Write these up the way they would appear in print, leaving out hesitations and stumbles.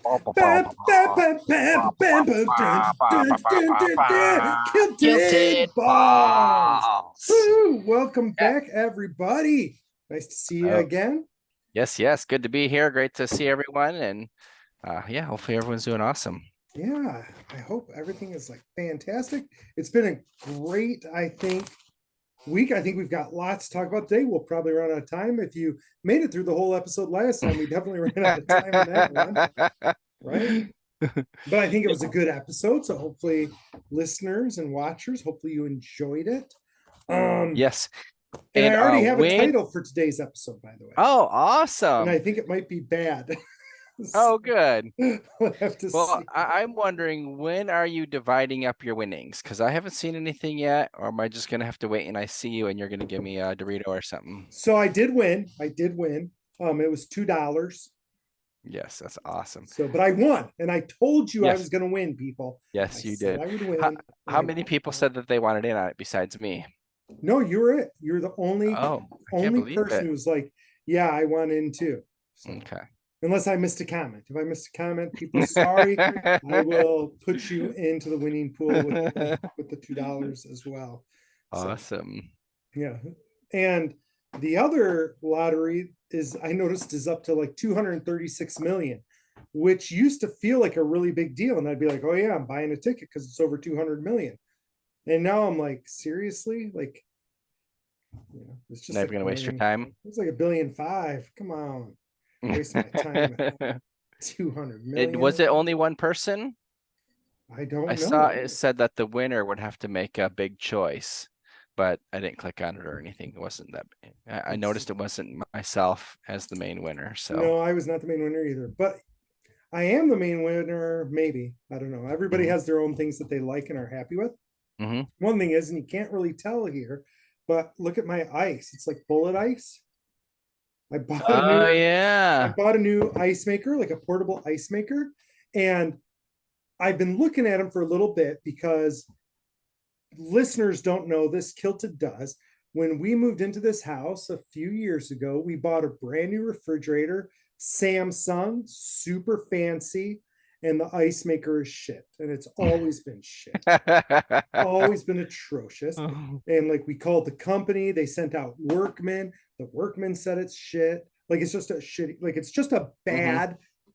Bam, bam, bam, bam, bam, bam, dun, dun, dun, dun, dun. Guilty Kilted balls. balls. Woo! Welcome Yeah. back, everybody. Nice to see you Oh, again. yes, yes. Good to be here. Great to see everyone. And yeah, hopefully everyone's doing awesome. Yeah, I hope everything is like fantastic. It's been a great, I think, week. I think we've got lots to talk about today. We'll probably run out of time. If you made it through the whole episode last time, we definitely ran out of time on that one, right? But I think it was a good episode. So hopefully, listeners and watchers, hopefully you enjoyed it. Um, Yes. and I And already have a when title for today's episode, by the way. oh, And awesome. I think it might be bad. Oh, good. We'll have to Well, see. I'm wondering, when are you dividing up your winnings? Because I haven't seen anything yet, or am I just gonna have to wait and I see you and you're gonna give me a Dorito or something? So I did win. I did win. It was $2. Yes, that's awesome. So, but I won, and I told you I was Yes, going to win, people. I yes, you said did. I would How win, and how I many people said that they wanted in on it besides me? no, you were it. You're the only Oh, I can't only believe person it. who was like, "Yeah, I want in too." So, Okay. unless I missed a comment, if I missed a comment, people, sorry. I will put you into the winning pool with the $2 as well. So, Awesome. yeah, and the other lottery is I noticed is up to like 236 million, which used to feel like a really big deal, and I'd be like, "Oh yeah, I'm buying a ticket because it's over 200 million." And now I'm like, seriously, like, it's just Never like a gonna waste your billion. time. It's like a billion five. Come on, waste my time. 200 Was million. it only one person? I I don't saw know. it said that the winner would have to make a big choice, but I didn't click on it or anything. It wasn't that big. I It's noticed it wasn't myself as the main winner. So no, I was not the main winner either, but I am the main winner. Maybe, I don't know. Everybody hmm has their own things that they like and are happy with. hmm One thing is, and you can't really tell here, but look at my ice. It's like bullet ice. I bought a Oh new I yeah. bought a new ice maker, like a portable ice maker, and I've been looking at them for a little bit because listeners don't know this, Kilted does. When we moved into this house a few years ago, we bought a brand new refrigerator, Samsung, super fancy, and the ice maker is shit. And it's always been shit, always been atrocious. And like we called the company, they sent out workmen. The workmen said it's shit. Like it's just a shitty, like it's just a hmm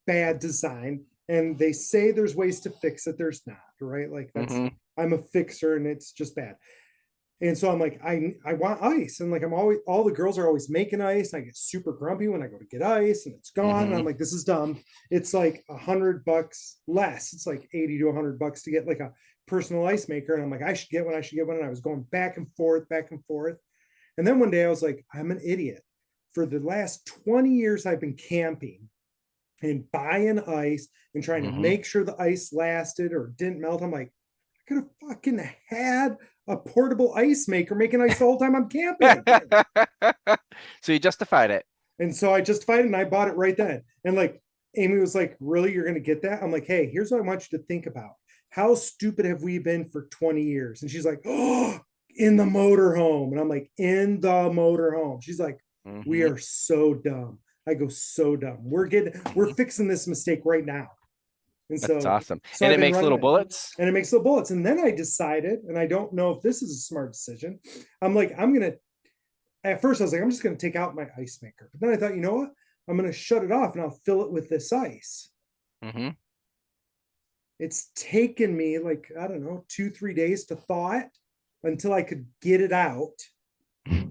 bad design. And they say there's ways to fix it. There's not, right? Like that's hmm I'm a fixer and it's just bad. And so I'm like, I want ice. And like I'm always all the girls are always making ice. And I get super grumpy when I go to get ice and it's gone. And I'm hmm like, this is dumb. It's like $100 less. It's like 80 to $100 to get like a personal ice maker. And I'm like, I should get one, I should get one. And I was going back and forth, back and forth. And then one day I was like, I'm an idiot. For the last 20 years, I've been camping and buying ice and trying to hmm make sure the ice lasted or didn't melt. I'm like, I could have fucking had a portable ice maker making ice the whole time I'm camping. So you justified it. And so I justified it and I bought it right then. And like Amy was like, really, you're going to get that? I'm like, hey, here's what I want you to think about. How stupid have we been for 20 years? And she's like, oh, in the motorhome. And I'm like, in the motorhome. She's like, we hmm are so dumb. I go, so dumb. We're hmm fixing this mistake right now. And That's so, awesome. so And I've it been makes running little it bullets. and it makes the bullets. And then I decided, and I don't know if this is a smart decision. I'm like, at first I was like, I'm just going to take out my ice maker. But then I thought, you know what? I'm going to shut it off and I'll fill it with this ice. hmm It's taken me like, I don't know, 2, 3 days to thaw it until I could get it out.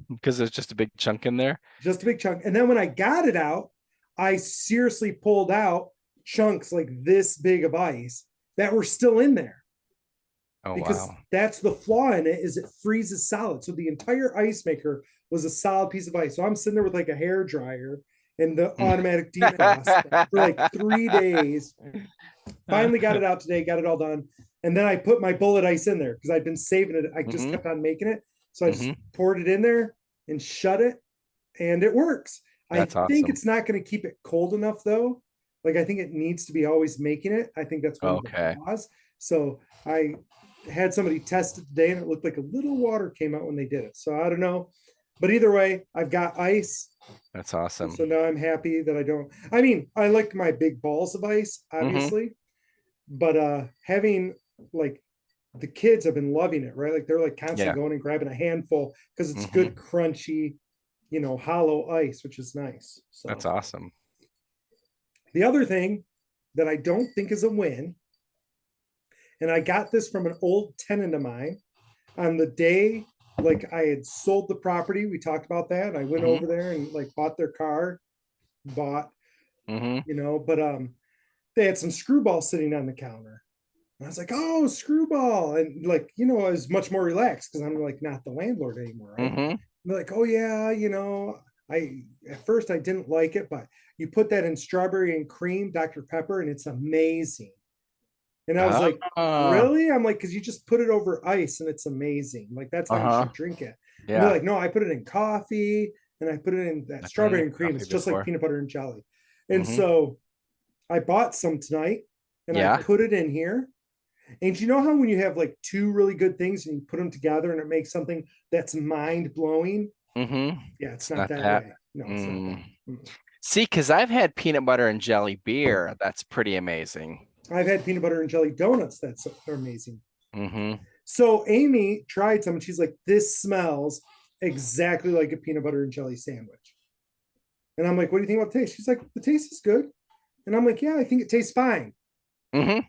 Because there's just a big chunk in there. Just a big chunk. And then when I got it out, I seriously pulled out chunks like this big of ice that were still in there, Oh because wow. that's the flaw in it, is it freezes solid. So the entire ice maker was a solid piece of ice. So I'm sitting there with like a hair dryer and the automatic defrost for like 3 days. Finally got it out today, got it all done. And then I put my bullet ice in there because I'd been saving it. I just hmm kept on making it. So I just hmm poured it in there and shut it, and it works. I That's think awesome. it's not going to keep it cold enough though. Like I think it needs to be always making it. I think that's one of the Okay. flaws. So I had somebody test it today and it looked like a little water came out when they did it. So I don't know. But either way, I've got ice. That's And awesome. so now I'm happy that I don't. I mean, I like my big balls of ice, Mm-hmm. obviously, but having like the kids have been loving it, right? Like they're like Yeah. constantly going and grabbing a handful because it's Mm-hmm. good, crunchy, hollow ice, which is nice. That's So awesome. the other thing that I don't think is a win, and I got this from an old tenant of mine on the day like I had sold the property. We talked about that. I went Mm-hmm. over there and like bought their car, bought, Mm-hmm. but they had some screwball sitting on the counter. And I was like, oh, screwball. And like, I was much more relaxed because I'm like not the landlord anymore, right? Mm-hmm. They're like, oh yeah, I at first I didn't like it, but you put that in strawberry and cream Dr. Pepper and it's amazing. And I was like, Uh, really? I'm like, because you just put it over ice and it's amazing. Like, that's how you uh-huh. should drink it. And they're Yeah. like, no, I put it in coffee and I put it in that I've done it strawberry in and cream. coffee It's just like before. peanut butter and jelly. And Mm-hmm. so I bought some tonight and I Yeah. put it in here. And you know how when you have like two really good things and you put them together and it makes something that's mind blowing? Mm-hmm. Yeah, it's It's not not that that. way. No, it's not Mm. that. Mm. See, because I've had peanut butter and jelly beer. That's pretty amazing. I've had peanut butter and jelly donuts that's amazing. Mm-hmm. So Amy tried some and she's like, this smells exactly like a peanut butter and jelly sandwich. And I'm like, what do you think about the taste? She's like, the taste is good. And I'm like, yeah, I think it tastes fine. Mm-hmm.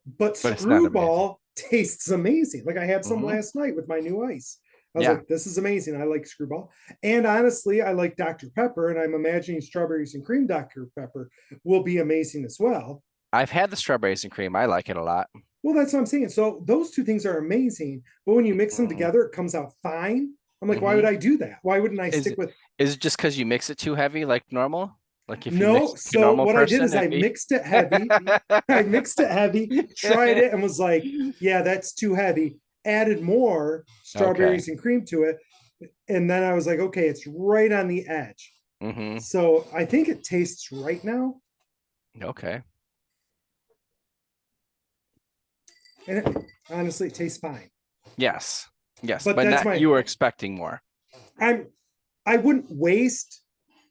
But But it's not amazing. screwball tastes amazing. Like I had some Mm-hmm. last night with my new ice. I was Yeah. like, this is amazing. I like screwball. And honestly, I like Dr. Pepper, and I'm imagining strawberries and cream Dr. Pepper will be amazing as well. I've had the strawberries and cream. I like it a lot. Well, that's what I'm saying. So those two things are amazing, but when you mix them Mm-hmm. together, it comes out fine. I'm like, why Mm-hmm. would I do that? Why wouldn't I Is stick it with is it just because you mix it too heavy, like normal? Like if you mix no? it like a So normal what I did person, is I it'd be. mixed it heavy. I mixed it heavy, tried it, and was like, yeah, that's too heavy. Added more Okay. strawberries and cream to it. And then I was like, okay, it's right on the edge. Mm-hmm. So I think it tastes right now. Okay. And honestly, it tastes fine. Yes. Yes. But But that's not my you were expecting more. I'm I wouldn't waste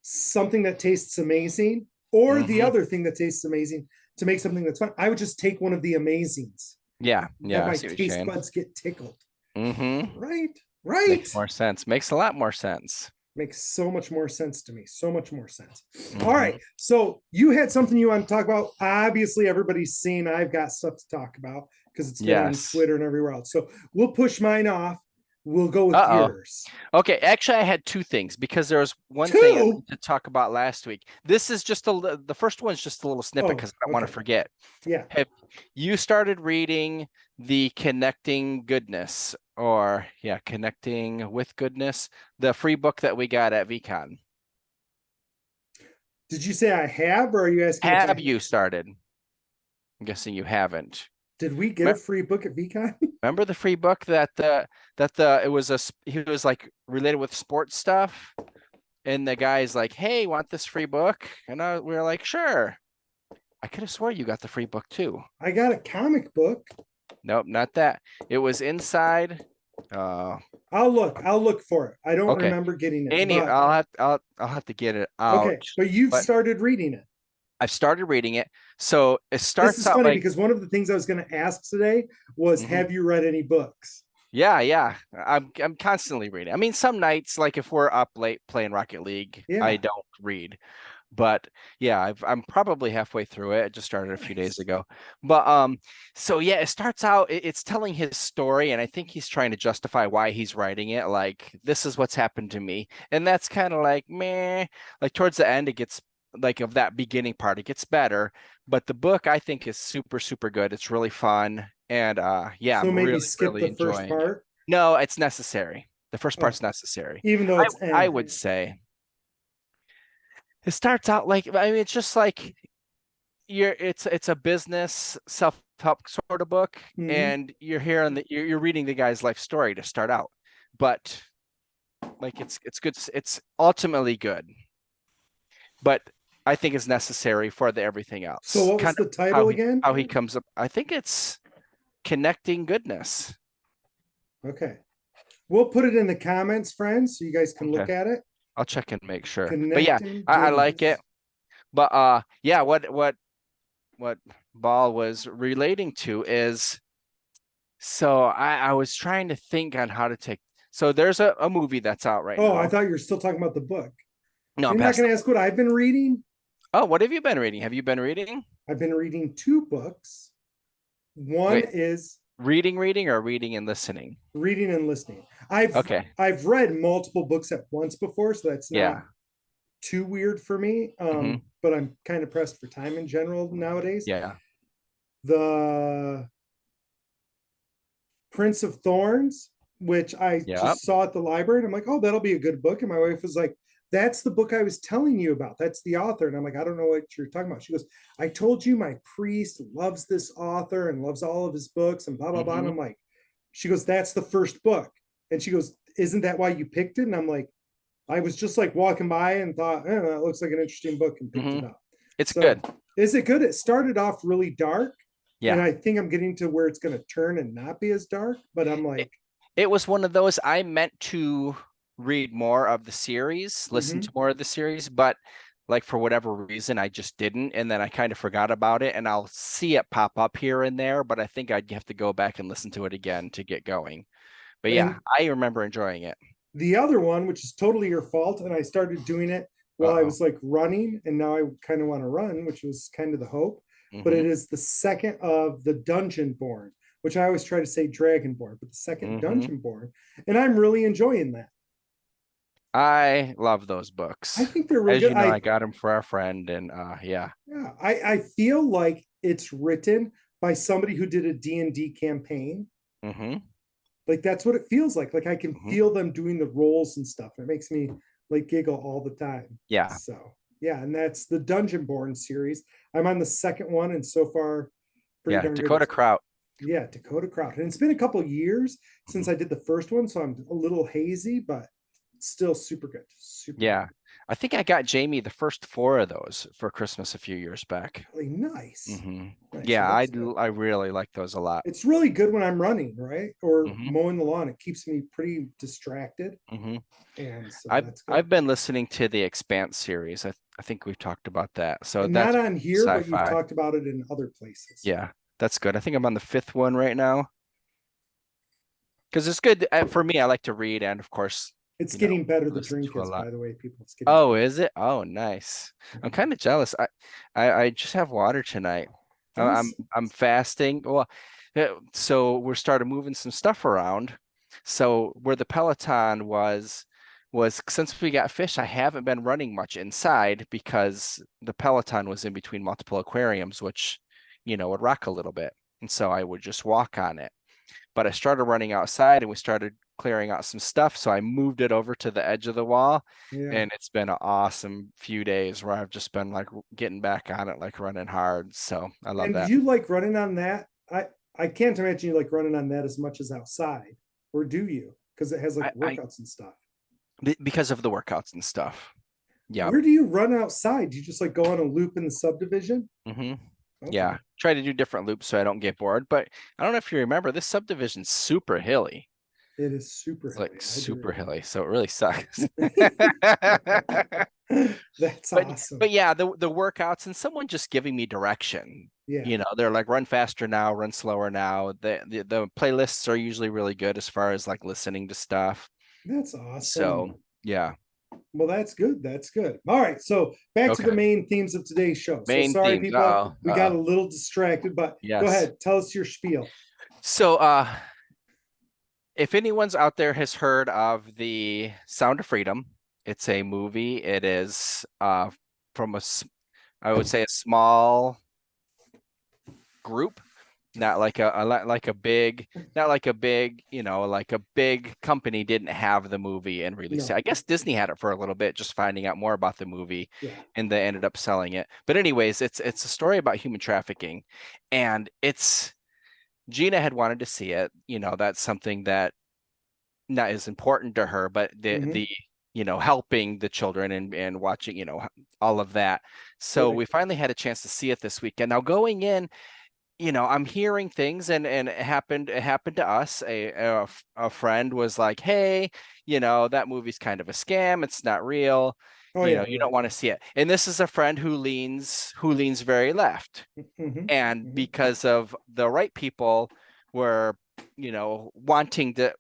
something that tastes amazing or the Mm-hmm. other thing that tastes amazing to make something that's fun. I would just take one of the amazings. Yeah. Have Yeah. I my see what you're taste saying. buds get tickled. Mm-hmm. Right? Right. Makes more sense. Makes a lot more sense. Makes so much more sense to me. So much more sense. All Mm-hmm. right. So you had something you want to talk about. Obviously, everybody's seen I've got stuff to talk about because it's been on Yes. Twitter and everywhere else. So we'll push mine off. We'll go with Uh-oh. yours. Okay, actually, I had two things because there was one thing I Two. meant to talk about last week. This is just the first one's just a little snippet Oh, because I don't want to okay. forget. Yeah. Have you started reading the Connecting Goodness or yeah, Connecting with Goodness, the free book that we got at VCon? Did you say I have, or are you asking if Have I you started? I'm guessing you haven't. did we get Me- a free book at VCon? Remember the free book that it was he was like related with sports stuff? And the guy's like, "Hey, want this free book?" And we were like, "Sure." I could have swore you got the free book too. I got a comic book. Nope, not that. It was inside. I'll look for it. I don't Okay. remember getting it, Any, but I'll have to get it out. okay. But you've But started reading it. I've started reading it. So it This starts is out funny like, because one of the things I was going to ask today was, mhm. have you read any books? Yeah, yeah. I'm constantly reading. I mean, some nights, like if we're up late playing Rocket League, I Yeah. don't read. But yeah, I'm probably halfway through it. I just started a few days Nice. ago. But so yeah, it starts out, it's telling his story, and I think he's trying to justify why he's writing it. Like, this is what's happened to me. And that's kind of like meh. Like towards the end, it gets like of that beginning part, it gets better. But the book I think is super, super good. It's really fun. And yeah, So I'm maybe really, skip really the first enjoying it. part. No, it's necessary. The first Oh, part's necessary. even though I it's I end. would say it starts out like I mean it's just like it's a business self-help sort of book, Mm-hmm. and you're here and you're reading the guy's life story to start out. But like it's good, it's ultimately good, but I think it's necessary for the everything So else. what was Kind the of how title he again? how he comes up. I think it's Connecting Goodness. Okay. We'll put it in the comments, friends, so you guys can Okay. look at it. I'll check and make sure. But yeah, Connecting I like it. Dinners. But yeah, what Ball was relating to is, so I was trying to think on how to take, so there's a movie that's out right Oh, I now. thought you were still talking about the book. No, I'm You're not past going that. to ask what I've been reading? Oh, what have you been reading? Have you been reading? I've been reading two books. One Wait, is reading or reading and listening? reading and listening. I've Okay. I've read multiple books at once before, so that's not Yeah. too weird for me. Hmm. But I'm kind of pressed for time in general nowadays. Yeah. The Prince of Thorns, which I Yeah. just saw at the library, and I'm like, oh, that'll be a good book. And my wife was like, that's the book I was telling you about. That's the author. And I'm like, I don't know what you're talking about. She goes, I told you my priest loves this author and loves all of his books and blah, blah, blah. And Hmm. I'm like, she goes, that's the first book. And she goes, isn't that why you picked it? And I'm like, I was just like walking by and thought, that looks like an interesting book and picked Hmm. it up. It's So good. is it good? It started off really dark. And Yeah. I think I'm getting to where it's going to turn and not be as dark. But I'm It, like, it was one of those, I meant to read more of the series, listen to mm-hmm. more of the series, but like for whatever reason, I just didn't. And then I kind of forgot about it, and I'll see it pop up here and there, but I think I'd have to go back and listen to it again to get going. But yeah, And I remember enjoying it. the other one, which is totally your fault, and I started doing it while I Uh-oh. was like running, and now I kind of want to run, which was kind of the hope. But Hmm. it is the second of the Dungeon Born, which I always try to say Dragonborn, but the second Hmm. Dungeon Born, and I'm really enjoying that. I love those I books. think they're really As good. you know, I got them for our friend, and yeah. Yeah, I feel like it's written by somebody who did a D&D campaign. Hmm. Like that's what it feels like. Like I can Hmm. feel them doing the roles and stuff. It makes me like giggle all the time. Yeah. So yeah, and that's the Dungeon Born series. I'm on the second one, and so far, pretty Yeah. darn good. Dakota Krout. Yeah, Dakota Krout. And it's been a couple years since Mhm. I did the first one, so I'm a little hazy, but still super good. Super good. Yeah. I think I got Jamie the first four of those for Christmas a few years back. Really nice. Hmm. Nice. Yeah, Well, that's good. I really like those a lot. It's really good when I'm running, right? Or Hmm. mowing the lawn. It keeps me pretty distracted. Hmm. And so I've that's good. I've been listening to the Expanse series. I think we've talked about that. So And not that's on here, but you've sci-fi. talked about it in other places. Yeah, that's good. I think I'm on the fifth one right now because it's good for me. I like to read, and of course, It's getting better. The listen drink to a is, lot. by the way, people. It's getting Oh, better. is it? Oh, nice. I'm Mhm. kind of jealous. I just have water tonight. Awesome. I'm fasting. Well, so we're started moving some stuff around. So where the Peloton was since we got fish, I haven't been running much inside because the Peloton was in between multiple aquariums, which, would rock a little bit. And so I would just walk on it. But I started running outside and we started clearing out some stuff. So I moved it over to the edge of the wall. Yeah. And it's been an awesome few days where I've just been like getting back on it, like running hard. So I love And do that. you like running on that? I can't imagine you like running on that as much as outside, or do you? Because it has like I workouts and stuff. because of the workouts and stuff. Yeah. Where do you run outside? Do you just like go on a loop in the subdivision? Hmm. Okay. Yeah. Try to do different loops so I don't get bored. But I don't know if you remember, this subdivision's super hilly. It is super It's like hilly. I super do hilly. So it really sucks. That's but awesome. but yeah, the workouts and someone just giving me direction. Yeah, They're like run faster now, run slower now. The playlists are usually really good as far as like listening to stuff. that's awesome. So yeah. Well, that's good. That's good. All right. So back to the Okay. main themes of today's show. So Main sorry, themes. people. Uh-oh. We got Uh-oh. a little distracted, but go Yes. ahead. Tell us your spiel. So if anyone's out there has heard of the Sound of Freedom, it's a movie. It is from I would say a small group, not like like a big, not like a big, like a big company didn't have the movie and release it. No. I guess Disney had it for a little bit, just finding out more about the movie, Yeah. and they ended up selling it. But anyways, it's a story about human trafficking, and it's Gina had wanted to see it. That's something that not as important to her, but the Hmm. helping the children and watching, all of that. So Right. we finally had a chance to see it this weekend. Now going in, I'm hearing things, and it happened to us. A friend was like, "Hey, that movie's kind of a scam. It's not real. Oh yeah, You don't right. want to see it." And this is a friend who leans very left. Hmm. And Hmm. because of the right people were, wanting to,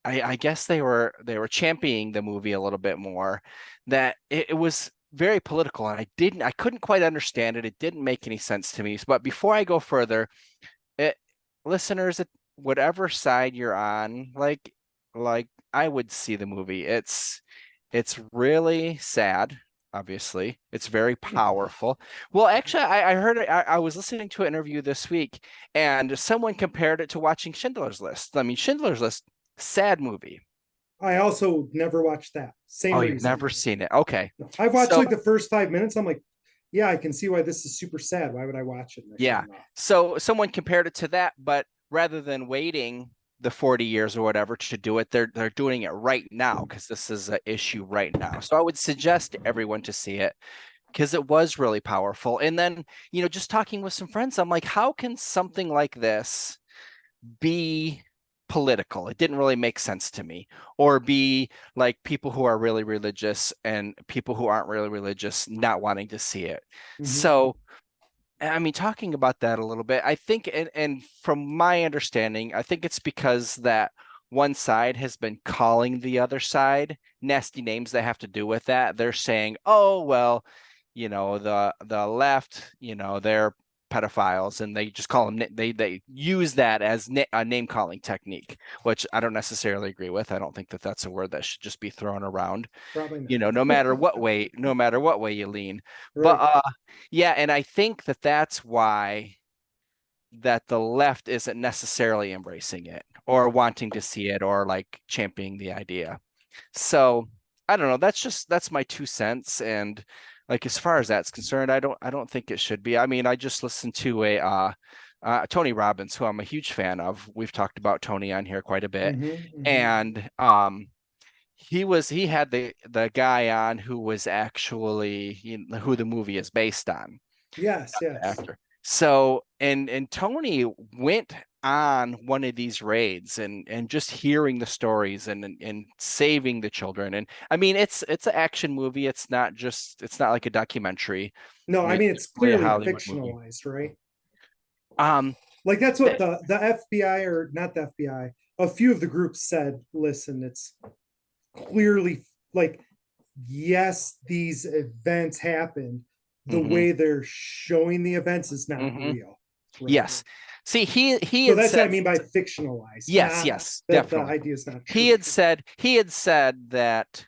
I guess they were championing the movie a little bit more, that it was very political, and I couldn't quite understand it. It didn't make any sense to me. But before I go further, it, listeners, whatever side you're on, like I would see the movie. It's really sad. Obviously, it's very powerful. Well, actually, I heard it. I was listening to an interview this week, and someone compared it to watching Schindler's List. I mean, Schindler's List, sad movie. I also never watched that. Same Oh, you've reason. never seen it? Okay. No, I've watched So, like the first 5 minutes. I'm like, yeah, I can see why this is super sad. Why would I watch it? And I turn yeah. it off. So someone compared it to that, but rather than waiting the 40 years or whatever to do it, they're doing it right now because this is an issue right now. So I would suggest everyone to see it because it was really powerful. And then, just talking with some friends, I'm like, how can something like this be political? It didn't really make sense to me. Or be like people who are really religious and people who aren't really religious not wanting to see it. Hmm. So, I mean, talking about that a little bit, I think, and from my understanding, I think it's because that one side has been calling the other side nasty names that have to do with that. They're saying, "Oh, well, the left, they're pedophiles," and they just call them. They use that as a name calling technique, which I don't necessarily agree with. I don't think that that's a word that should just be thrown around, Probably no not. matter what way, no matter what way you lean. But Right. yeah, and I think that that's why that the left isn't necessarily embracing it or wanting to see it or like championing the idea. So I don't know. That's my 2 cents. And like as far as that's concerned, I don't think it should be. I mean, I just listened to a Tony Robbins, who I'm a huge fan of. We've talked about Tony on here quite a bit, Hmm. Hmm. and he had the guy on who was actually, who the movie is based on, Yes. the Yes. actor. So, and Tony went on one of these raids, and just hearing the stories, and saving the children. And I mean, it's an action movie. It's not like a documentary. No, I I mean, mean it's it's really a clearly Hollywood movie. fictionalized, right? Um, Like that's what th- the FBI, or not the FBI, a few of the groups said. Listen, it's clearly like, yes, these events happened. The mhm, way they're showing the events is not mhm. real, right? Yes. See, he So had that's what I said, mean by fictionalized, yes, not yes, that the definitely. idea is not He true. had said he had said that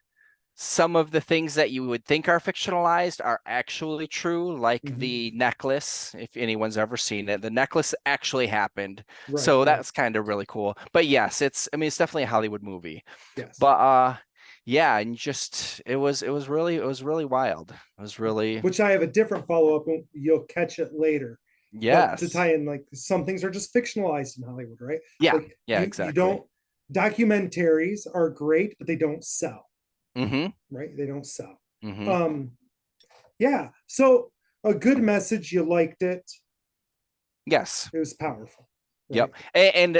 some of the things that you would think are fictionalized are actually true, like Hmm. the necklace. If anyone's ever seen it, the necklace actually happened. Right, So right. that's kind of really cool. But yes, I mean, it's definitely a Hollywood movie. Yes. But yeah, and just it was really wild. It was really, Which I have a different follow up. You'll catch it later. But to yes. tie in, like some things are just fictionalized in Hollywood, right? Yeah, Like yeah, you exactly. don't, documentaries are great, but they don't sell, Mm-hmm. right? They don't sell. Mm-hmm. Um, yeah. So a good message, you liked it. Yes. It was powerful, right? Yep. And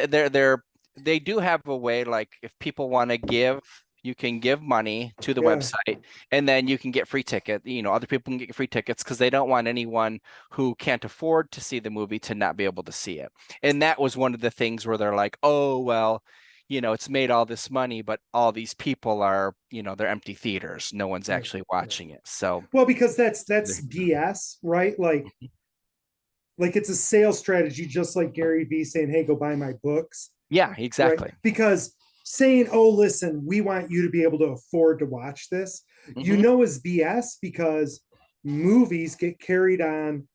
they do have a way, like if people want to give, you can give money to the Yeah. website, and then you can get free ticket. Other people can get free tickets because they don't want anyone who can't afford to see the movie to not be able to see it. And that was one of the things where they're like, "Oh, well, it's made all this money, but all these people are, they're empty theaters. No one's Right. actually Right. watching it." So, Well, because that's BS, right? Like it's a sales strategy, just like Gary Vee saying, "Hey, go buy my books," yeah, right? exactly. Because saying, "Oh, listen, we want you to be able to afford to watch this," Hmm. is BS, because movies get carried on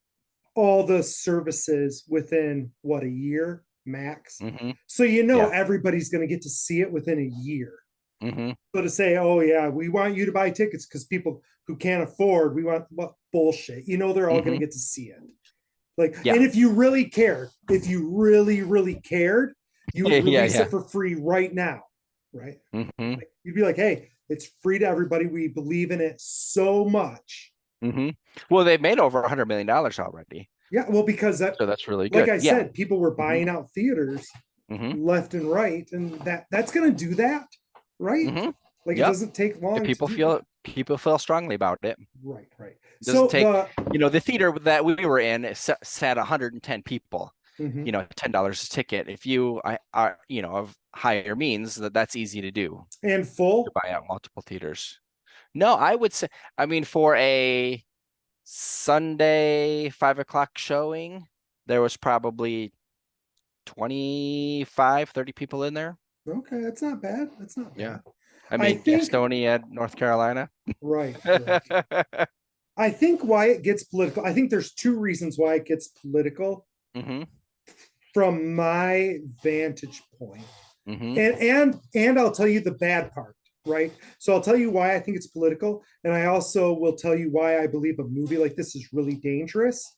all the services within what, a year max. Hmm. So Yeah. everybody's going to get to see it within a year. Hmm. So to say, "Oh yeah, we want you to buy tickets because people who can't afford, we want," what bullshit. They're all going Hmm. to get to see it. Like, Yeah. and if you really cared, if you really, really cared, you would Yeah, release yeah. it for free right now, right? Hmm. Like, you'd be like, "Hey, it's free to everybody. We believe in it so much." Hmm. Well, they've made over $100 million already. Yeah, well, because that, So that's really like good. I Yeah. said, people were Hmm. buying out theaters Hmm. left and right, and that's going to do that, right? Hmm. Like it Yep. doesn't take And long to do that. people feel strongly about it. Right, right. It doesn't So take, the theater that we were in sat 110 people. mhm. $10 a ticket. If you are, of higher means, that's easy to do, And to full. buy out multiple theaters. No, I would say, I mean, for a Sunday 5 o'clock showing, there was probably 25, 30 people in there. Okay, that's not bad. That's not Yeah. bad. I I mean, think Gastonia, North Carolina. right, right. I think why it gets political. I think there's two reasons why it gets political Hmm. from my vantage point. Hmm. And I'll tell you the bad part, right? So I'll tell you why I think it's political, and I also will tell you why I believe a movie like this is really dangerous,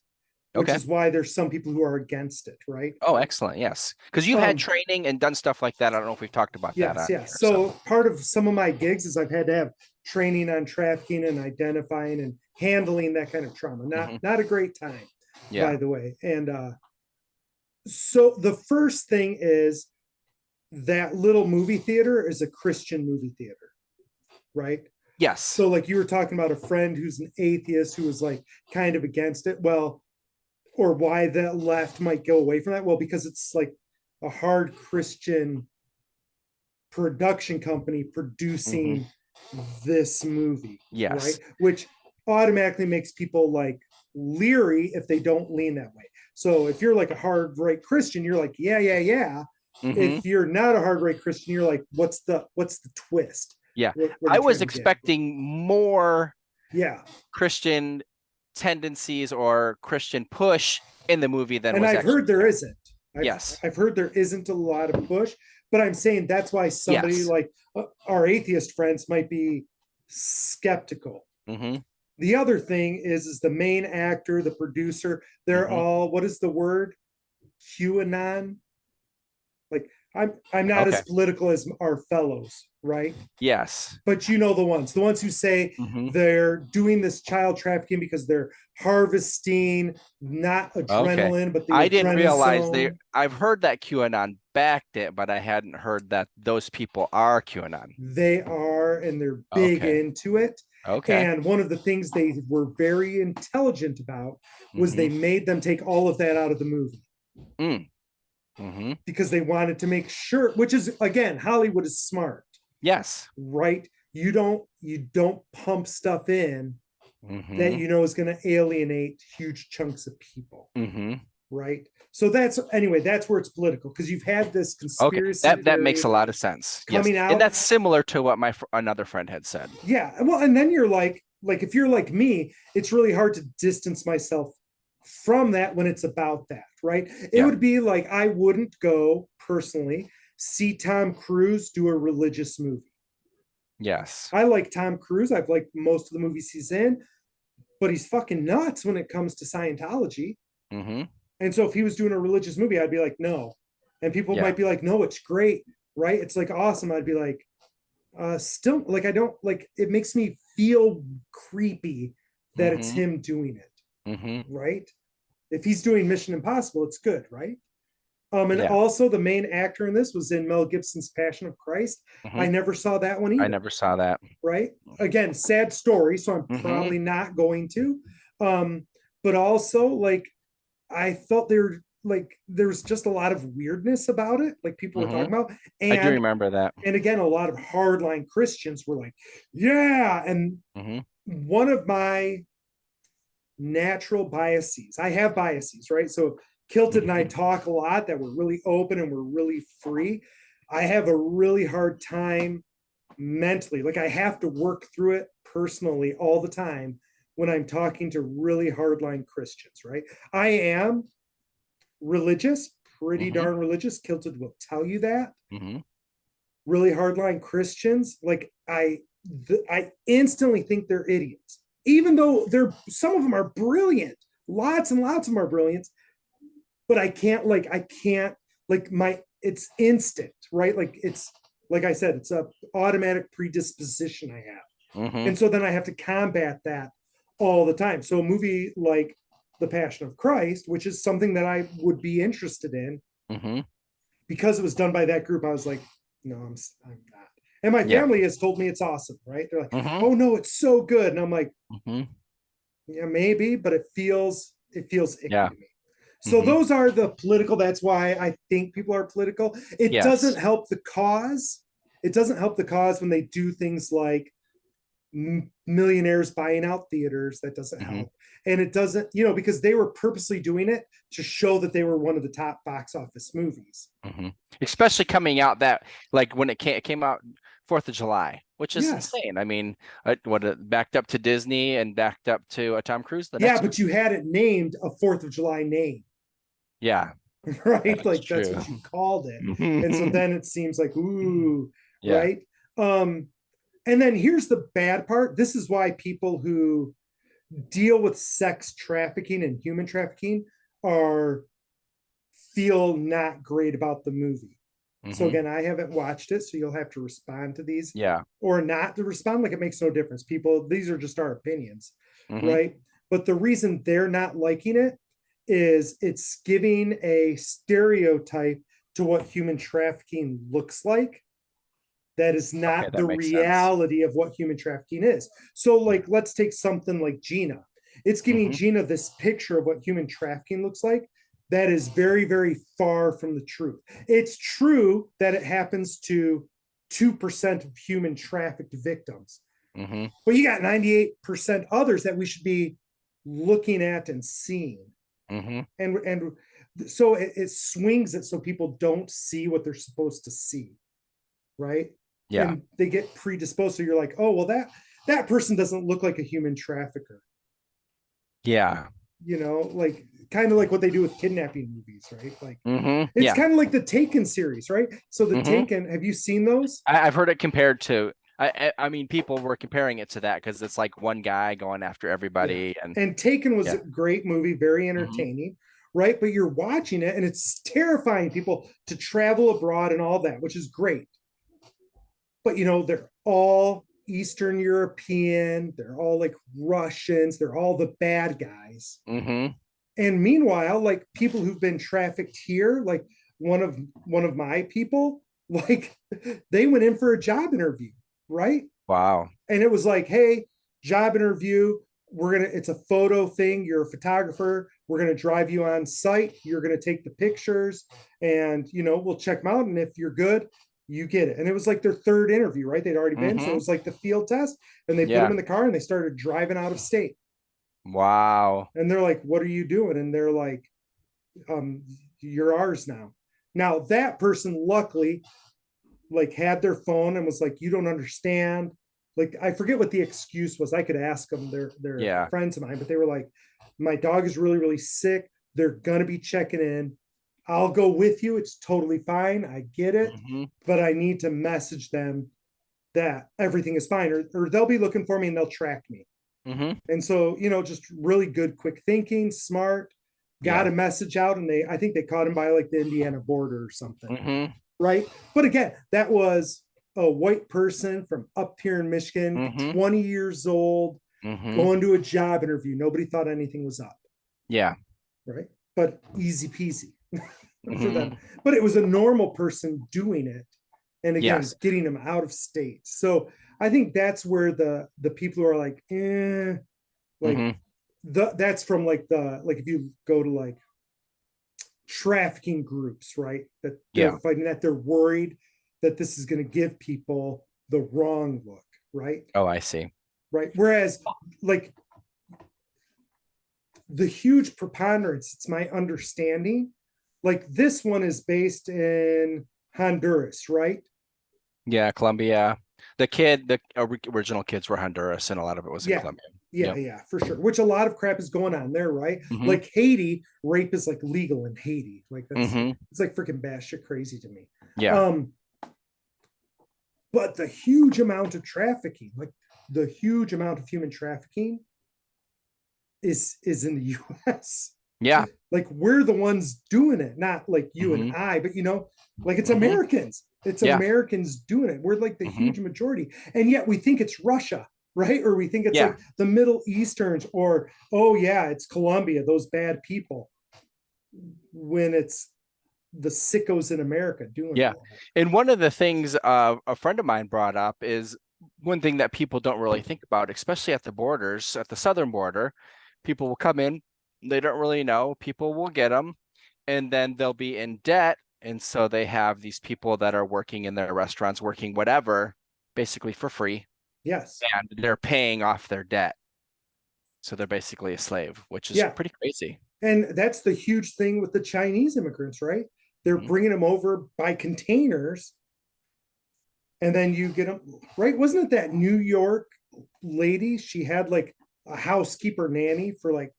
which Okay. is why there's some people who are against it, right? Oh, excellent. Yes. Because you've had Um, training and done stuff like that. I don't know if we've talked about that yes, on yes. here. So So, part of some of my gigs is I've had to have training on trafficking and identifying and handling that kind of trauma. Not hmm, not a great time, yeah. by the way. And so the first thing is that little movie theater is a Christian movie theater, right? Yes. So like you were talking about a friend who's an atheist who was like kind of against it. Well, or why the left might go away from that. Well, because it's like a hard Christian production company Hmm. producing this movie, right? Yes. Which automatically makes people like leery if they don't lean that way. So if you're like a hard right Christian, you're like, yeah, yeah, yeah. Hmm. If you're not a hard right Christian, you're like, what's the twist? Yeah. What are I you was trying to get? expecting more Yeah. Christian tendencies or Christian push in the movie than And was I've heard actually there there. isn't. I've Yes. I've heard there isn't a lot of push, but I'm saying that's why somebody Yes. like our atheist friends might be skeptical. Hmm. The other thing is the main actor, the producer, they're Hmm. all, what is the word? QAnon. Like I'm not as Okay. political as our fellows, right? Yes. But you know the ones who say Hmm. they're doing this child trafficking because they're harvesting not Okay. adrenaline but the I didn't realize adrenazone. I've heard that QAnon backed it, but I hadn't heard that those people are QAnon. They are, and they're big Okay. into it. Okay. And one of the things they were very intelligent about was Hmm. they made them take all of that out of the movie Mm. Hmm. because they wanted to make sure, which is again, Hollywood is smart, Yes. right? You don't pump stuff in that Hmm. you know is going to alienate huge chunks of people, Hmm. right? So that's anyway, that's where it's political because you've had this Okay. conspiracy That makes theory a lot of sense. Yes. coming And out. that's similar to what another friend had said. Yeah, well, and then you're like if you're like me, it's really hard to distance myself from that when it's about that, right? It Yeah. would be like I wouldn't go personally see Tom Cruise do a religious movie. Yes. I like Tom Cruise. I've liked most of the movies he's in, but he's fucking nuts when it comes to Scientology. Hmm. And so if he was doing a religious movie, I'd be like, no. And people Yeah. might be like, no, it's great, right? It's like awesome. I'd be like, still like I don't like it makes me feel creepy that it's Hmm. him doing it, Hmm. right? If he's doing Mission Impossible, it's good, right? And Yeah. also the main actor in this was in Mel Gibson's Passion of Christ. Hmm. I never saw that one I either, never saw that. right? Again, sad story, so I'm Hmm. probably not going to. But also like I felt there was just a lot of weirdness about it, like people were Hmm. talking about, I do and remember that. and again, a lot of hardline Christians were like, yeah. And Hmm. one of my natural biases, I have biases, right? So Kilted and I Hmm. talk a lot that we're really open and we're really free. I have a really hard time mentally, like I have to work through it personally all the time when I'm talking to really hardline Christians, right? I am religious, pretty Hmm. darn religious. Kilted will tell you that. Hmm. Really hardline Christians, like I instantly think they're idiots, even though they're some of them are brilliant. Lots and lots of them are brilliant, but I can't like my it's instant, right? Like it's like I said, it's a automatic predisposition I have, Hmm. and so then I have to combat that all the time. So a movie like The Passion of Christ, which is something that I would be interested in. Mm-hmm. Because it was done by that group, I was like, no, I'm not. And my Yeah. family has told me it's awesome, right? They're like, Mm-hmm. oh no, it's so good. And I'm like, Mm-hmm. yeah, maybe, but it feels icky Yeah. to me. So Mm-hmm. those are the political. That's why I think people are political. It doesn't Yes. help the cause. It doesn't help the cause when they do things like millionaires buying out theaters. That doesn't Mm-hmm. help. And it doesn't, because they were purposely doing it to show that they were one of the top box office movies. Mm-hmm. Especially coming out that like when it came out 4th of July, which is Yes. insane. I mean, what it backed up to Disney and backed up to Tom Cruise the Yeah, next but week. you had it named a 4th of July name, Yeah, right? that's Like that's true. what you called it. And so then it seems like, ooh, Yeah. right? Um, and then here's the bad part. This is why people who deal with sex trafficking and human trafficking are feel not great about the movie. So Mm-hmm. again, I haven't watched it, so you'll have to respond to these Yeah. or not to respond. Like it makes no difference. People, these are just our opinions, Mm-hmm. right? But the reason they're not liking it is it's giving a stereotype to what human trafficking looks like that is Okay, not that the makes sense. reality of what human trafficking is. So, like, let's take something like Gina. It's giving Mm-hmm. Gina this picture of what human trafficking looks like that is very, very far from the truth. It's true that it happens to 2% of human trafficked victims, Mm-hmm. but you got 98% others that we should be looking at and seeing. Mm-hmm. And so it swings it so people don't see what they're supposed to see, right? Yeah. And they get predisposed. So you're like, oh, well, that person doesn't look like a human trafficker. Yeah. Like kind of like what they do with kidnapping movies, right? Like Mm-hmm. it's Yeah. kind of like the Taken series, right? So the Mm-hmm. Taken, have you seen those? I've heard it compared to. I mean, people were comparing it to that because it's like one guy going after Yeah. everybody, and And Taken was a yeah. great movie, very Mm-hmm. entertaining, right? But you're watching it and it's terrifying people to travel abroad and all that, which is great. But they're all Eastern European, they're all like Russians, they're all the bad guys. Mm-hmm. And meanwhile, like people who've been trafficked here, like one of my people, like they went in for a job interview, right? Wow. And it was like, hey, job interview, it's a photo thing, you're a photographer, we're gonna drive you on site, you're gonna take the pictures, and we'll check them out, and if you're good, you get it. And it was like their third interview, right? They'd already been, so it Mm-hmm. was like the field test, and they put them Yeah. in the car and they started driving out of state. Wow. And they're like, what are you doing? And they're like, um, you're ours now. Now that person luckily like had their phone and was like, you don't understand. Like I forget what the excuse was. I could ask them. They're Yeah. friends of mine, but they were like, my dog is really, really sick. They're gonna be checking in. I'll go with you. It's totally fine. I get it. Mm-hmm. But I need to message them that everything is fine, or they'll be looking for me and they'll track me. Mm-hmm. And so, just really good, quick thinking, smart, got Yeah. a message out, and I think they caught him by like the Indiana border or something, Mm-hmm. right? But again, that was a white person from up here in Michigan, Mm-hmm. 20 years old, Mm-hmm. going to a job interview. Nobody thought anything was up, Yeah. right? But easy peasy for them. Mm-hmm. But it was a normal person doing it. And again, Yes. getting them out of state. So I think that's where the people who are like, like Mm-hmm. that's from like if you go to like trafficking groups, right? That they're Yeah. fighting that they're worried that this is going to give people the wrong look, right? Oh, I see. Right. Whereas like the huge preponderance, it's my understanding, like this one is based in Honduras, right? Yeah, Colombia. The original kids were Honduras, and a lot of it was in Yeah. Colombia. Yeah, Yep. yeah, for sure. Which a lot of crap is going on there, right? Mm-hmm. Like Haiti, rape is like legal in Haiti. Like Mm-hmm. it's like freaking batshit crazy to me. Yeah. Um, but the huge amount of trafficking, like the huge amount of human trafficking is in the US. Yeah. Like we're the ones doing it, not like you and Mm-hmm. I, but like it's Mm-hmm. Americans. It's Yeah. Americans doing it. We're like the Mm-hmm. huge majority. And yet we think it's Russia. right? Or we think it's Yeah. like the Middle Easterns, or, oh, yeah, it's Colombia, those bad people, when it's the sickos in America doing Yeah. all of it. And one of the things a friend of mine brought up is one thing that people don't really think about, especially at the borders, at the southern border. People will come in, they don't really know, people will get them, and then they'll be in debt. And so they have these people that are working in their restaurants, working whatever, basically for free, Yes. and they're paying off their debt. So they're basically a slave, which is Yeah. pretty crazy. And that's the huge thing with the Chinese immigrants, right? They're Mhm. bringing them over by containers, and then you get them, right? Wasn't it that New York lady? She had like a housekeeper nanny for like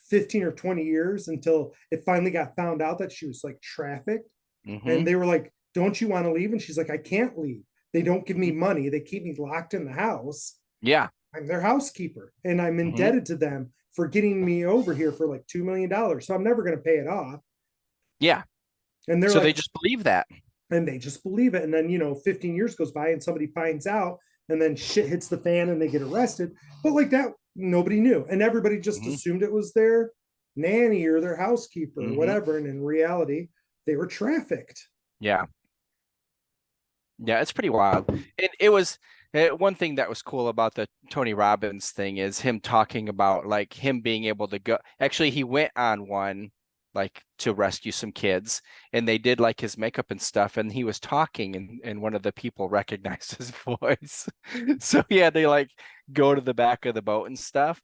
15 or 20 years until it finally got found out that she was like trafficked. And Mhm. they were like, "Don't you want to leave?" And she's like, "I can't leave. They don't give me Mhm. money. They keep me locked in the house. Yeah. I'm their housekeeper, and I'm Mhm. indebted to them for getting me over here for like $2 million. So I'm never going to pay it off." Yeah. And they're So they like, just believe that. and they just believe it. And then, 15 years goes by and somebody finds out, and then shit hits the fan and they get arrested. But like that, nobody knew. And everybody just Mhm. assumed it was their nanny or their housekeeper or Mhm. whatever. And in reality, they were trafficked. Yeah. Yeah, it's pretty wild. It was one thing that was cool about the Tony Robbins thing is him talking about like him being able to go. Actually, he went on one like to rescue some kids, and they did like his makeup and stuff, and he was talking, and one of the people recognized his voice. So yeah, they like go to the back of the boat and stuff.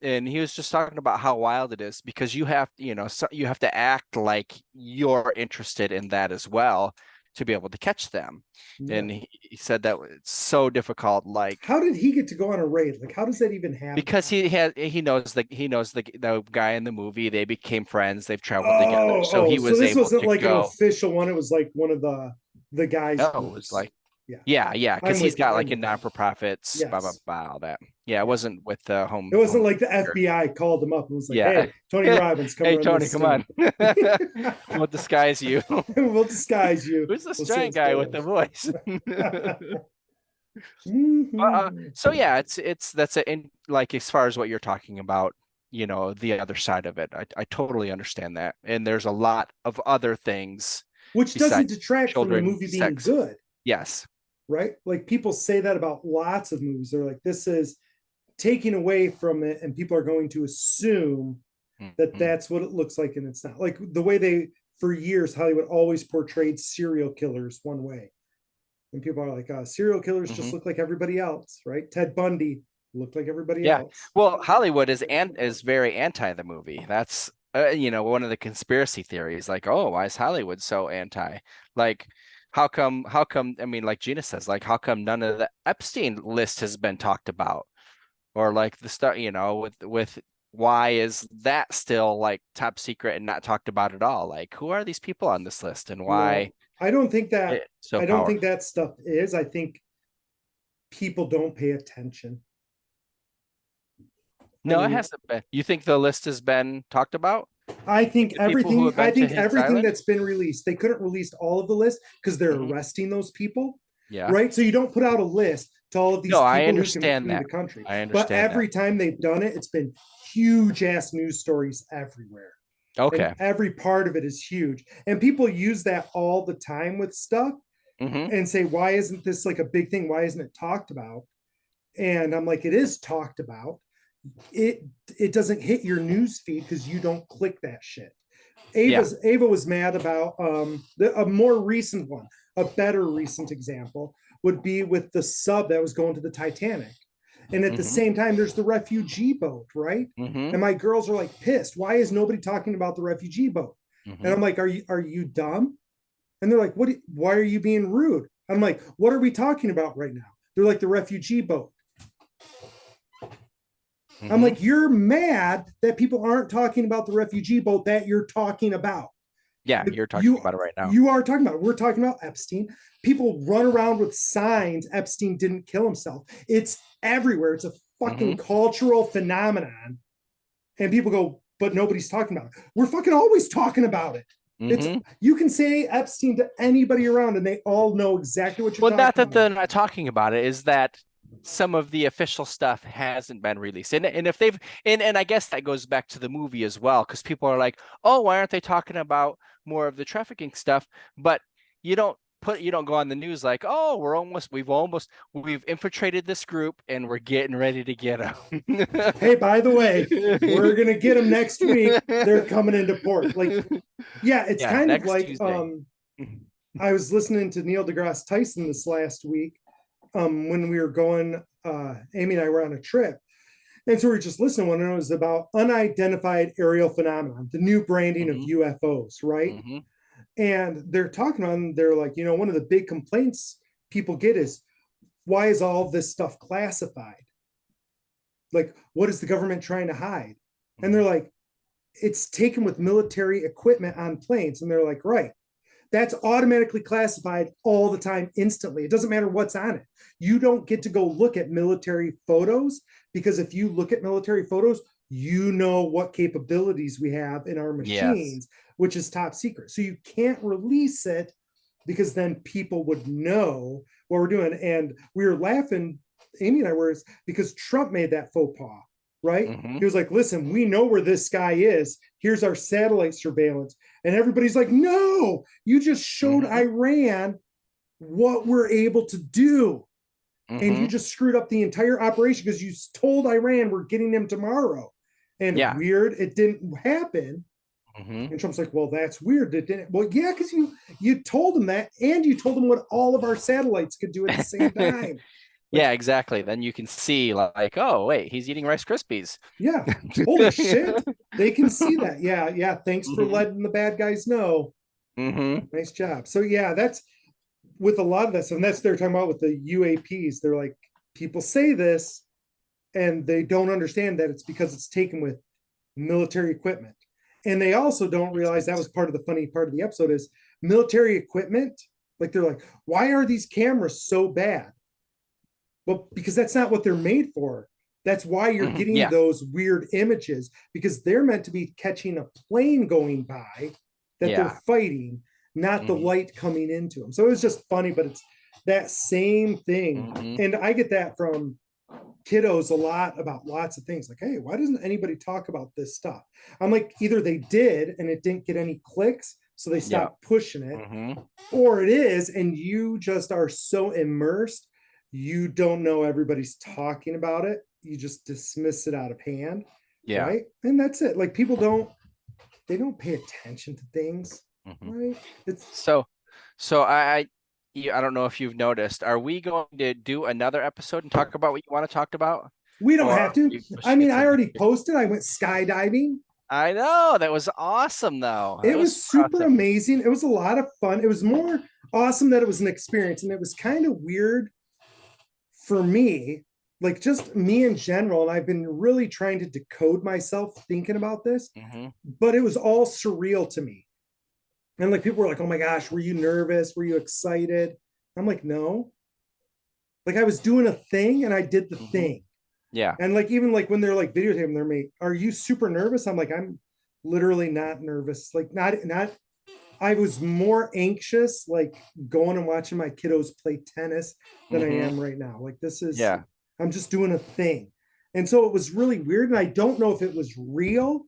And he was just talking about how wild it is because you have, so you have to act like you're interested in that as well to be able to catch them. Yeah. And he said that it's so difficult, like How did he get to go on a raid? Like, how does that even happen? because he knows the guy in the movie. They became friends. They've traveled together, Oh, so oh, he so was this able wasn't to like an go. official one. It was like one of the guys' No, it was groups. like Yeah. yeah, because I'm he's with you. got I'm like a with you. non-for-profits, blah blah Yes. blah, all that. Yeah, it Yeah. wasn't with the It home wasn't home. like the FBI called him up and was like, Yeah. "Hey, Tony Robbins, come Hey run Tony, this come on. sting." We'll disguise you. We'll disguise you. Who's this We'll see how giant this guy with the goes. voice? Mhm. So yeah, it's that's like as far as what you're talking about, the other side of it. I totally understand that. And there's a lot of other things Which doesn't besides detract from the children, movie being sex. good, Yes. right? Like people say that about lots of movies. They're like, this is taking away from it, and people are going to assume that Mhm. that's what it looks like, and it's not. Like the way they, for years, Hollywood always portrayed serial killers one way, and people are like, serial killers just Mhm. look like everybody else, right? Ted Bundy looked like everybody Yeah. else. Well, Hollywood is very anti the movie. That's one of the conspiracy theories. Like, oh, why is Hollywood so anti? Like, how come, I mean, like Gina says, like, how come none of the Epstein list has been talked about? Or like the stuff, with why is that still like top secret and not talked about at all? Like, who are these people on this list and why No, I don't think that. it's so I don't powerful? think that stuff is. I think people don't pay attention. I No, it mean, hasn't been. You think the list has been talked about? I Like think the people who everything. have I been to think his everything island? that's been released. They couldn't release all of the list because they're Hmm. arresting those people, Yeah. right? So you don't put out a list to all of these No, I people who can understand flee the that. country. I But understand that. every time they've done it, it's been huge ass news stories everywhere, and Okay. every part of it is huge. And people use that all the time with stuff Hmm. and say, "Why isn't this like a big thing? Why isn't it talked about?" And I'm like, "It is talked about. It it doesn't hit your news feed because you don't click that shit." Yeah. Ava was mad about a more recent one. A better recent example would be with the sub that was going to the Titanic. And at the Hmm. same time, there's the refugee boat, right? Hmm. And my girls are like pissed. Why is nobody talking about the refugee boat? And Hmm. I'm like, are you dumb? And they're like, why are you being rude? I'm like, what are we talking about right now? They're like, the refugee boat. I'm Hmm. like, you're mad that people aren't talking about the refugee boat that you're talking about. Yeah, you're talking You about it right now. you are talking about it. We're talking about Epstein. People run around with signs Epstein didn't kill himself. It's everywhere. It's a fucking Hmm. cultural phenomenon. And people go, but nobody's talking about it. We're fucking always talking about it. It's Hmm. You can say Epstein to anybody around and they all know exactly what you're Well, not talking that about. they're not talking about it, is that some of the official stuff hasn't been released. And if they've and I guess that goes back to the movie as well, because people are like, oh, why aren't they talking about more of the trafficking stuff? But you don't go on the news like, oh, we've infiltrated this group and we're getting ready to get them. Hey, by the way, we're gonna get them next week. They're coming into port. Like, yeah, it's Yeah, kind of next like Tuesday. I was listening to Neil deGrasse Tyson this last week when we were going, Amy and I were on a trip. And so we were just listening to one, and it was about unidentified aerial phenomenon, the new branding of Mhm, UFOs, right? mhm, And they're talking about, and they're like, one of the big complaints people get is, why is all this stuff classified? Like, what is the government trying to hide? And they're mhm. like, it's taken with military equipment on planes. And they're like, right, that's automatically classified all the time, instantly. It doesn't matter what's on it. You don't get to go look at military photos, because if you look at military photos, you know what capabilities we have in our Yes. machines, which is top secret. So you can't release it, because then people would know what we're doing. And we were laughing, Amy and I were, because Trump made that faux pas, right? Hmm. He was like, listen, we know where this guy is. Here's our satellite surveillance. And everybody's like, no, you just showed Hmm. Iran what we're able to do. And you Hmm. just screwed up the entire operation because you told Iran we're getting them tomorrow. And Yeah. weird, it didn't happen. Hmm. And Trump's like, well, that's weird. It didn't. Well, yeah, because you told them that, and you told them what all of our satellites could do at the same time. Yeah, Like, exactly. Then you can see like, oh, wait, he's eating Rice Krispies. yeah, holy shit, they can see that. Yeah, yeah. Thanks for Hmm. letting the bad guys know. Hmm. Nice job. So yeah, that's with a lot of this, and that's they're talking about with the UAPs. They're like, people say this, and they don't understand that it's because it's taken with military equipment. And they also don't Makes realize that sense. was part of the funny part of the episode is military equipment. Like they're like, why are these cameras so bad? Well, because that's not what they're made for. That's why you're Hmm. getting Yeah. those weird images, because they're meant to be catching a plane going by that they're Yeah. fighting, not the Hmm. light coming into them. So it was just funny, but it's that same thing. Hmm. And I get that from kiddos a lot about lots of things, like, hey, why doesn't anybody talk about this stuff? I'm like, either they did and it didn't get any clicks, so they Yeah. stopped pushing it, Hmm. or it is and you just are so immersed, you don't know everybody's talking about it, you just dismiss it out of hand, Yeah. right? And that's it. Like, people don't, they don't pay attention to things, Hmm. right? It's, So, so I don't know if you've noticed, are we going to do another episode and talk about what you want to talk about? we don't Or have are to. we I pushing mean, it I to next already year? posted, I went skydiving. I know that was awesome though. That It was was super super awesome. amazing. It was a lot of fun. It was more awesome that it was an experience, and it was kind of weird for me, like just me in general. And I've been really trying to decode myself thinking about this, Hmm. but it was all surreal to me. And like, people were like, oh my gosh, were you nervous? Were you excited? I'm like, no. Like, I was doing a thing and I did the Hmm. thing. Yeah. And like, even like when they're like videotaping their mate, are you super nervous? I'm like, I'm literally not nervous. Like, not I was more anxious, like going and watching my kiddos play tennis, than I Hmm. am right now. Like, this is, Yeah. I'm just doing a thing. And so it was really weird. And I don't know if it was real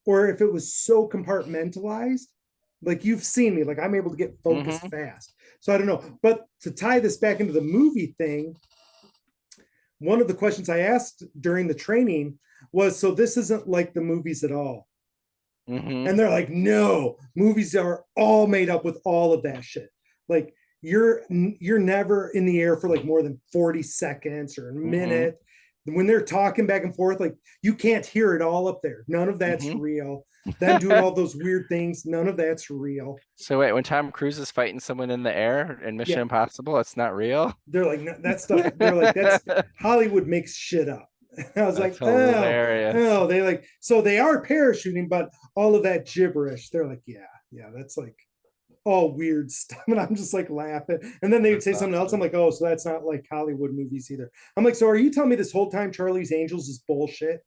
or if it was so compartmentalized. Like, you've seen me, like, I'm able to get focused Hmm. fast. So I don't know. But to tie this back into the movie thing, one of the questions I asked during the training was, so this isn't like the movies at all? Hmm. And they're like, no, movies are all made up with all of that shit. Like, you're never in the air for like more than 40 seconds or a Hmm. minute. When they're talking back and forth, like, you can't hear it all up there. None of that's Hmm. real. Them doing all those weird things, none of that's real. So wait, when Tom Cruise is fighting someone in the air in Mission Yeah, Impossible, it's not real? they're like, no, that stuff, they're like, that's Hollywood makes shit up. I was That's like, oh, hilarious. oh, they like, so they are parachuting, but all of that gibberish, they're like, yeah, yeah, that's like all weird stuff. And I'm just like laughing. And then they would That's say something else. I'm awesome. like, oh, so that's not like Hollywood movies either. I'm like, so are you telling me this whole time Charlie's Angels is bullshit?